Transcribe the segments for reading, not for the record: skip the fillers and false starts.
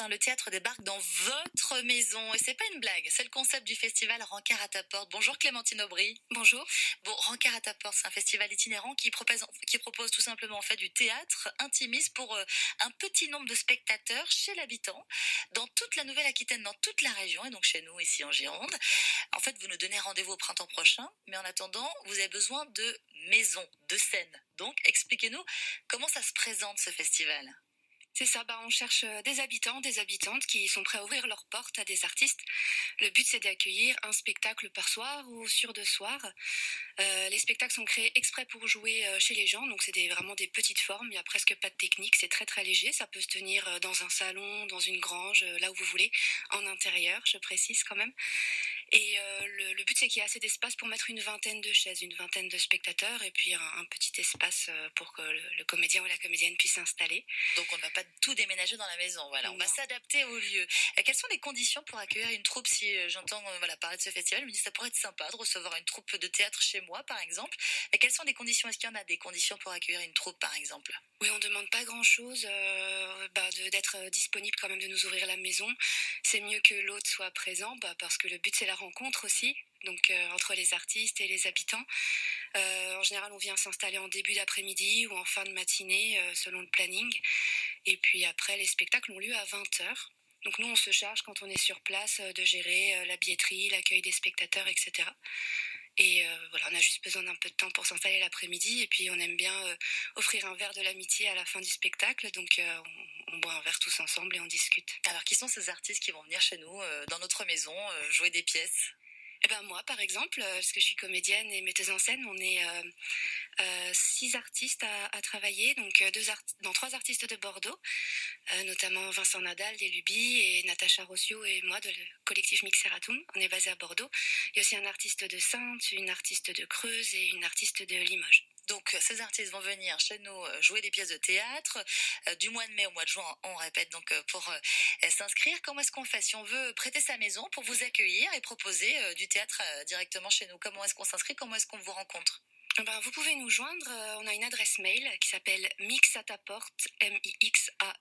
Le théâtre débarque dans votre maison et c'est pas une blague, c'est le concept du festival Rencard à ta porte. Bonjour Clémentine Aubry. Bonjour. Bon, Rencard à ta porte, c'est un festival itinérant qui propose tout simplement en fait du théâtre intimiste pour un petit nombre de spectateurs chez l'habitant dans toute la Nouvelle-Aquitaine, dans toute la région et donc chez nous ici en Gironde. En fait, vous nous donnez rendez-vous au printemps prochain, mais en attendant, vous avez besoin de maisons, de scènes. Donc, expliquez-nous comment ça se présente ce festival. C'est ça, on cherche des habitants, des habitantes qui sont prêts à ouvrir leurs portes à des artistes. Le but, c'est d'accueillir un spectacle par soir ou sur 2 soirs. Les spectacles sont créés exprès pour jouer chez les gens, donc c'est vraiment des petites formes, il n'y a presque pas de technique, c'est très très léger, ça peut se tenir dans un salon, dans une grange, là où vous voulez, en intérieur, je précise quand même. Et le but, c'est qu'il y ait assez d'espace pour mettre une vingtaine de chaises, une vingtaine de spectateurs, et puis un petit espace pour que le comédien ou la comédienne puisse s'installer. Donc on ne va pas tout déménager dans la maison, voilà. On va Non. s'adapter au lieu. Quelles sont les conditions pour accueillir une troupe? Si j'entends parler de ce festival, je me dis ça pourrait être sympa de recevoir une troupe de théâtre chez moi, par exemple. Mais quelles sont les conditions? Est-ce qu'il y en a des conditions pour accueillir une troupe, par exemple? Oui, on demande pas grand-chose, d'être disponible quand même, de nous ouvrir la maison. C'est mieux que l'autre soit présent, parce que le but c'est la rencontre aussi, donc entre les artistes et les habitants. En général, on vient s'installer en début d'après-midi ou en fin de matinée, selon le planning. Et puis après, les spectacles ont lieu à 20h. Donc nous, on se charge quand on est sur place de gérer la billetterie, l'accueil des spectateurs, etc. Et voilà, on a juste besoin d'un peu de temps pour s'installer l'après-midi. Et puis on aime bien offrir un verre de l'amitié à la fin du spectacle. Donc on boit un verre tous ensemble et on discute. Alors qui sont ces artistes qui vont venir chez nous, dans notre maison, jouer des pièces? Moi, par exemple, parce que je suis comédienne et metteuse en scène, on est 6 artistes à travailler, donc dans 3 artistes de Bordeaux, notamment Vincent Nadal des Lubies et Natacha Rossio et moi de le collectif Mixeratum. On est basé à Bordeaux. Il y a aussi un artiste de Saintes, une artiste de Creuse et une artiste de Limoges. Donc ces artistes vont venir chez nous jouer des pièces de théâtre du mois de mai au mois de juin, on répète donc pour s'inscrire. Comment est-ce qu'on fait si on veut prêter sa maison pour vous accueillir et proposer du théâtre directement chez nous? Comment est-ce qu'on s'inscrit? Comment est-ce qu'on vous rencontre? Vous pouvez nous joindre, on a une adresse mail qui s'appelle mixataporte, mixata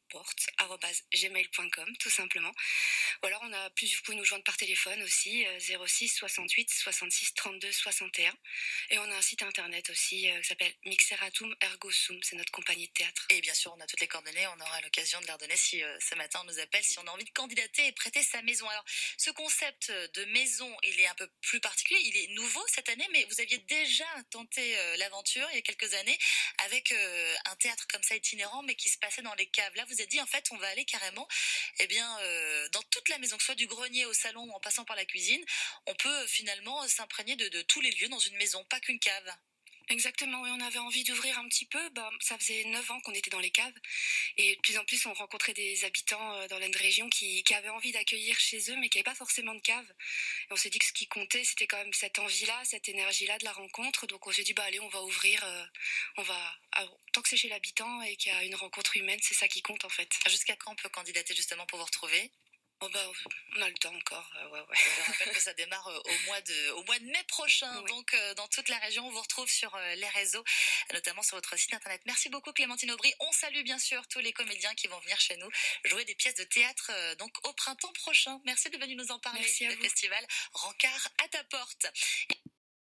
porte, @gmail.com tout simplement. Ou alors vous pouvez nous joindre par téléphone aussi, 06 68 66 32 61. Et on a un site internet aussi qui s'appelle Mixeratum Ergo Sum, c'est notre compagnie de théâtre. Et bien sûr, on a toutes les coordonnées, on aura l'occasion de les redonner si ce matin on nous appelle, si on a envie de candidater et prêter sa maison. Alors, ce concept de maison, il est un peu plus particulier, il est nouveau cette année, mais vous aviez déjà tenté l'aventure il y a quelques années avec un théâtre comme ça itinérant, mais qui se passait dans les caves. Là, vous avez dit, en fait, on va aller carrément dans toute la maison, que ce soit du grenier au salon ou en passant par la cuisine, on peut finalement s'imprégner de tous les lieux dans une maison, pas qu'une cave. Exactement, oui, on avait envie d'ouvrir un petit peu. Ça faisait 9 ans qu'on était dans les caves. Et de plus en plus, on rencontrait des habitants dans la région qui avaient envie d'accueillir chez eux, mais qui n'avaient pas forcément de cave. Et on s'est dit que ce qui comptait, c'était quand même cette envie-là, cette énergie-là de la rencontre. Donc on s'est dit, allez, on va ouvrir, tant que c'est chez l'habitant et qu'il y a une rencontre humaine, c'est ça qui compte en fait. Jusqu'à quand on peut candidater justement pour vous retrouver? On a le temps encore, ouais. Je rappelle que ça démarre au mois de mai prochain, Oui. donc dans toute la région. On vous retrouve sur les réseaux, notamment sur votre site internet. Merci beaucoup Clémentine Aubry. On salue bien sûr tous les comédiens qui vont venir chez nous jouer des pièces de théâtre donc au printemps prochain. Merci de venir nous en parler. Merci à Le vous. festival Rencard à ta porte.